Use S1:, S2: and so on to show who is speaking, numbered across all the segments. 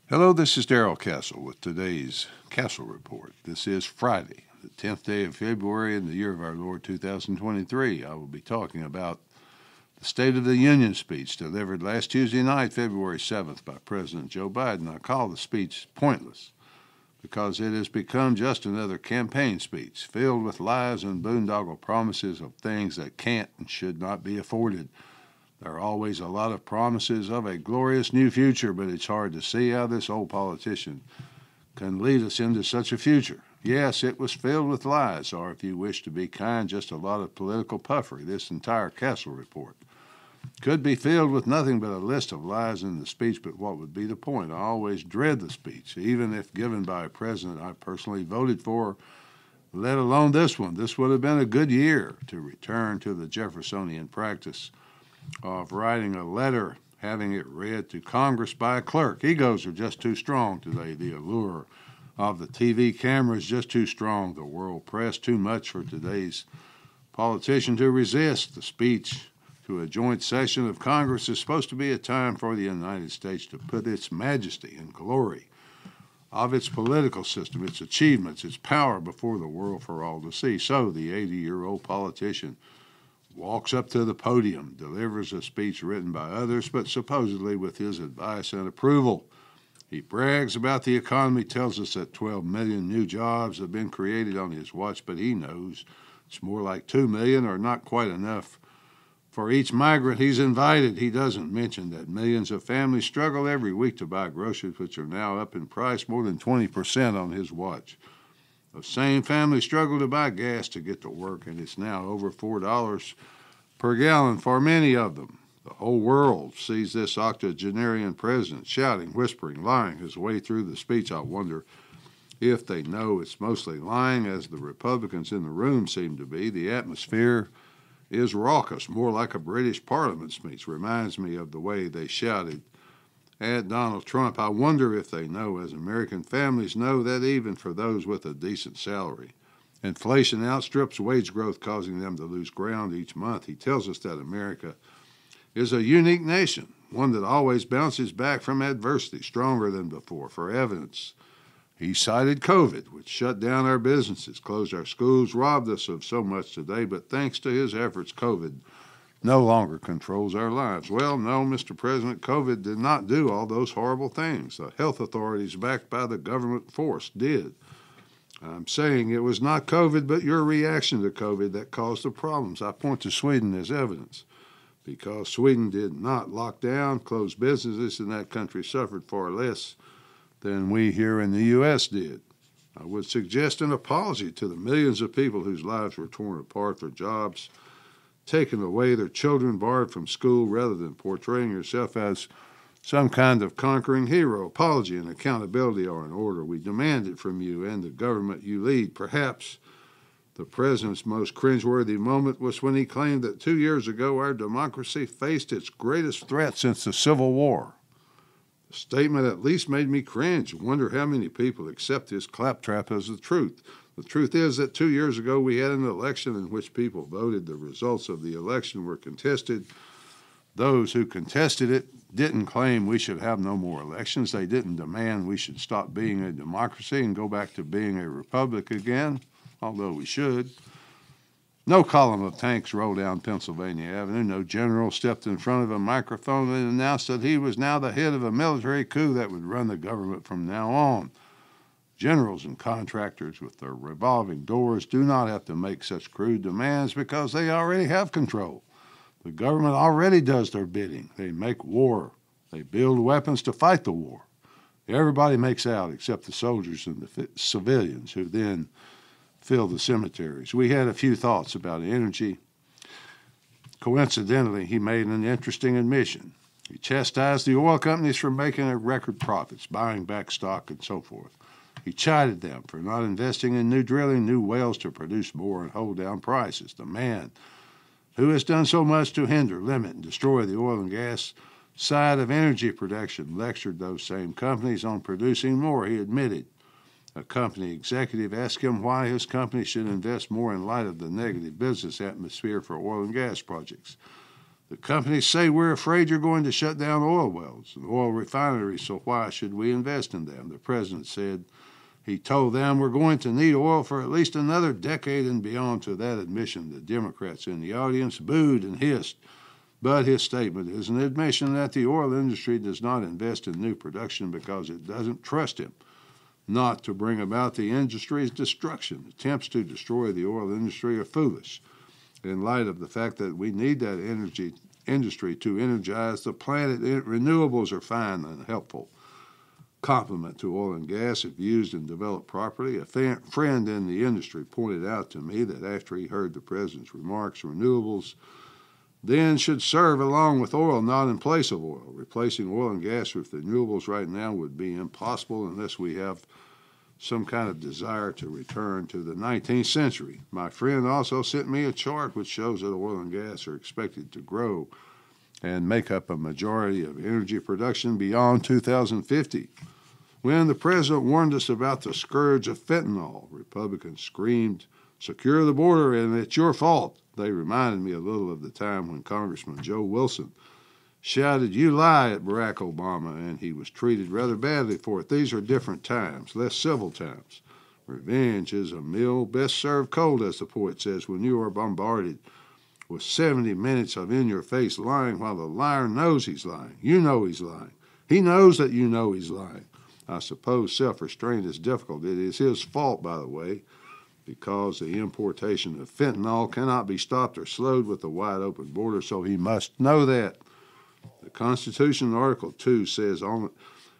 S1: Hello, this is Darrell Castle with today's Castle Report. This is Friday, the 10th day of February in the year of our Lord 2023. I will be talking about the State of the Union speech delivered last Tuesday night, February 7th, by President Joe Biden. I call the speech pointless because it has become just another campaign speech filled with lies and boondoggle promises of things that can't and should not be afforded. There are always a lot of promises of a glorious new future, but it's hard to see how this old politician can lead us into such a future. Yes, it was filled with lies, or if you wish to be kind, just a lot of political puffery. This entire Castle report could be filled with nothing but a list of lies in the speech, but what would be the point? I always dread the speech, even if given by a president I personally voted for, let alone this one. This would have been a good year to return to the Jeffersonian practice of writing a letter, having it read to Congress by a clerk. Egos are just too strong today. The allure of the TV camera is just too strong. The world press too much for today's politician to resist. The speech to a joint session of Congress is supposed to be a time for the United States to put its majesty and glory of its political system, its achievements, its power before the world for all to see. So the 80-year-old politician walks up to the podium, delivers a speech written by others, but supposedly with his advice and approval. He brags about the economy, tells us that 12 million new jobs have been created on his watch, but he knows it's more like 2 million or not quite enough for each migrant he's invited. He doesn't mention that millions of families struggle every week to buy groceries, which are now up in price more than 20% on his watch. The same family struggle to buy gas to get to work, and it's now over $4 per gallon for many of them. The whole world sees this octogenarian president shouting, whispering, lying his way through the speech. I wonder if they know it's mostly lying, as the Republicans in the room seem to be. The atmosphere is raucous, more like a British Parliament speech. Reminds me of the way they shouted at Donald Trump. I wonder if they know, as American families know, that even for those with a decent salary, inflation outstrips wage growth, causing them to lose ground each month. He tells us that America is a unique nation, one that always bounces back from adversity stronger than before. For evidence, he cited COVID, which shut down our businesses, closed our schools, robbed us of so much today, but thanks to his efforts, COVID no longer controls our lives. Well, no, Mr. President, COVID did not do all those horrible things. The health authorities, backed by the government force, did. I'm saying it was not COVID, but your reaction to COVID that caused the problems. I point to Sweden as evidence, because Sweden did not lock down, close businesses, and that country suffered far less than we here in the U.S. did. I would suggest an apology to the millions of people whose lives were torn apart, their jobs taken away, their children barred from school, rather than portraying yourself as some kind of conquering hero. Apology and accountability are in order. We demand it from you and the government you lead. Perhaps the president's most cringeworthy moment was when he claimed that 2 years ago our democracy faced its greatest threat since the Civil War. The statement at least made me cringe. Wonder how many people accept his claptrap as the truth. The truth is that 2 years ago we had an election in which people voted. The results of the election were contested. Those who contested it didn't claim we should have no more elections. They didn't demand we should stop being a democracy and go back to being a republic again, although we should. No column of tanks rolled down Pennsylvania Avenue. No general stepped in front of a microphone and announced that he was now the head of a military coup that would run the government from now on. Generals and contractors with their revolving doors do not have to make such crude demands because they already have control. The government already does their bidding. They make war. They build weapons to fight the war. Everybody makes out except the soldiers and the civilians, who then fill the cemeteries. We had a few thoughts about energy. Coincidentally, he made an interesting admission. He chastised the oil companies for making record profits, buying back stock, and so forth. He chided them for not investing in new drilling, new wells to produce more and hold down prices. The man who has done so much to hinder, limit, and destroy the oil and gas side of energy production lectured those same companies on producing more. He admitted a company executive asked him why his company should invest more in light of the negative business atmosphere for oil and gas projects. The companies say we're afraid you're going to shut down oil wells and oil refineries, so why should we invest in them? The president said he told them we're going to need oil for at least another decade and beyond. To that admission, the Democrats in the audience booed and hissed. But his statement is an admission that the oil industry does not invest in new production because it doesn't trust him not to bring about the industry's destruction. Attempts to destroy the oil industry are foolish in light of the fact that we need that energy industry to energize the planet. Renewables are fine and helpful complement to oil and gas if used and developed properly. A friend in the industry pointed out to me that after he heard the president's remarks, renewables then should serve along with oil, not in place of oil. Replacing oil and gas with renewables right now would be impossible unless we have some kind of desire to return to the 19th century. My friend also sent me a chart which shows that oil and gas are expected to grow and make up a majority of energy production beyond 2050. When the president warned us about the scourge of fentanyl, Republicans screamed, "Secure the border and it's your fault." They reminded me a little of the time when Congressman Joe Wilson shouted, "You lie," at Barack Obama, and he was treated rather badly for it. These are different times, less civil times. Revenge is a meal best served cold, as the poet says, when you are bombarded with 70 minutes of in-your-face lying while the liar knows he's lying. You know he's lying. He knows that you know he's lying. I suppose self-restraint is difficult. It is his fault, by the way, because the importation of fentanyl cannot be stopped or slowed with a wide-open border, so he must know that. The Constitution, Article 2, says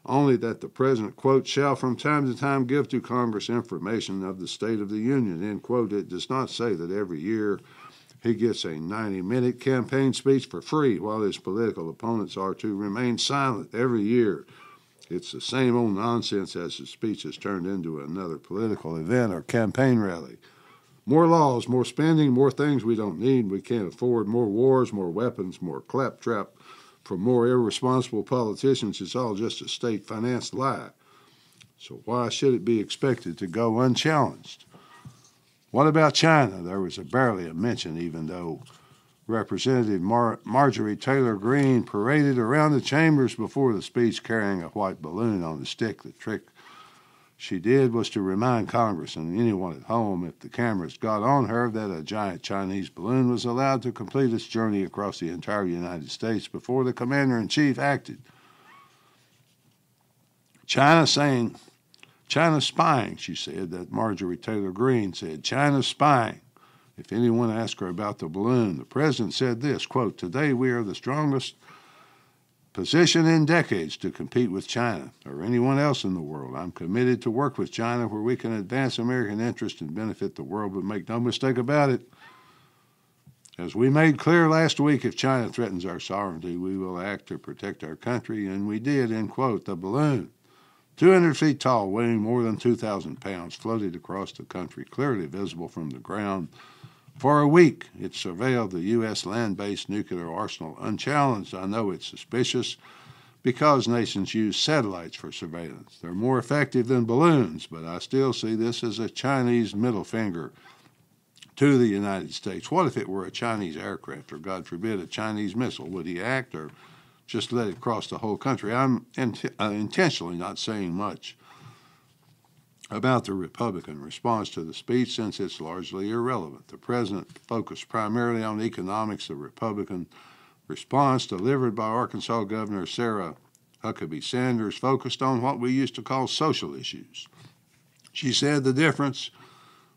S1: only that the president, quote, shall from time to time give to Congress information of the State of the Union, end quote. It does not say that every year he gets a 90-minute campaign speech for free while his political opponents are to remain silent every year. It's the same old nonsense as the speech has turned into another political event or campaign rally. More laws, more spending, more things we don't need, we can't afford, more wars, more weapons, more claptrap from more irresponsible politicians. It's all just a state-financed lie. So why should it be expected to go unchallenged? What about China? There was barely a mention, even though Representative Marjorie Taylor Greene paraded around the chambers before the speech carrying a white balloon on a stick. The trick she did was to remind Congress and anyone at home, if the cameras got on her, that a giant Chinese balloon was allowed to complete its journey across the entire United States before the commander-in-chief acted. China's spying, she said, that Marjorie Taylor Greene said. China's spying. If anyone asked her about the balloon, the president said this, quote, today we are the strongest position in decades to compete with China or anyone else in the world. I'm committed to work with China where we can advance American interests and benefit the world, but make no mistake about it. As we made clear last week, if China threatens our sovereignty, we will act to protect our country, and we did, end quote. The balloon, 200 feet tall, weighing more than 2,000 pounds, floated across the country, clearly visible from the ground. For a week, it surveilled the U.S. land-based nuclear arsenal unchallenged. I know it's suspicious because nations use satellites for surveillance. They're more effective than balloons, but I still see this as a Chinese middle finger to the United States. What if it were a Chinese aircraft or, God forbid, a Chinese missile? Would he act or just let it cross the whole country? I'm intentionally not saying much about the Republican response to the speech since it's largely irrelevant. The president focused primarily on economics. The Republican response delivered by Arkansas Governor Sarah Huckabee Sanders focused on what we used to call social issues. She said the difference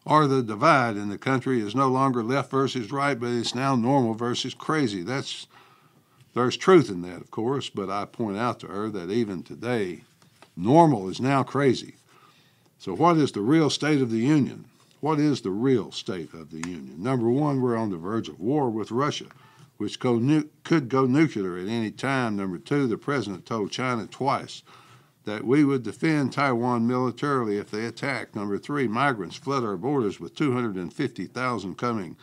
S1: or the divide in the country is no longer left versus right, but it's now normal versus crazy. There's truth in that, of course, but I point out to her that even today, normal is now crazy. So what is the real state of the union? What is the real state of the union? Number one, we're on the verge of war with Russia, which could go nuclear at any time. Number two, the president told China twice that we would defend Taiwan militarily if they attacked. Number three, migrants flood our borders with 250,000 coming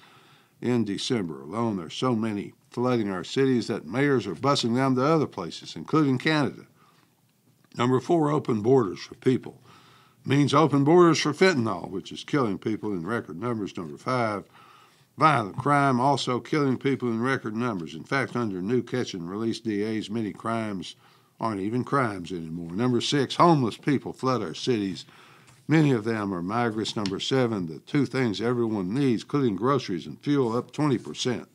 S1: in December alone. There's so many flooding our cities that mayors are busing them to other places, including Canada. Number four, open borders for people means open borders for fentanyl, which is killing people in record numbers. Number five, Violent crime also killing people in record numbers. In fact, under new catch and release DAs, many crimes aren't even crimes anymore. Number 6, homeless people flood our cities. Many of them are migrants. Number 7, the two things everyone needs, including groceries and fuel, up 20%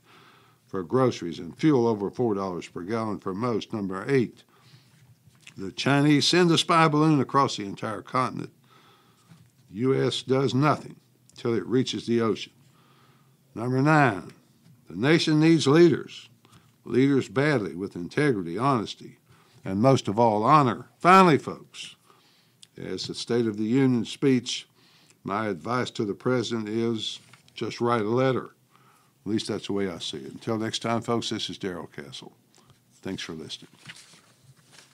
S1: for groceries and fuel over $4 per gallon for most. Number 8, the Chinese send a spy balloon across the entire continent. The U.S. does nothing until it reaches the ocean. Number 9, the nation needs leaders. Leaders badly with integrity, honesty, and most of all, honor. Finally, folks, as the State of the Union speech, my advice to the President is just write a letter. At least that's the way I see it. Until next time, folks, this is Darrell Castle. Thanks for listening.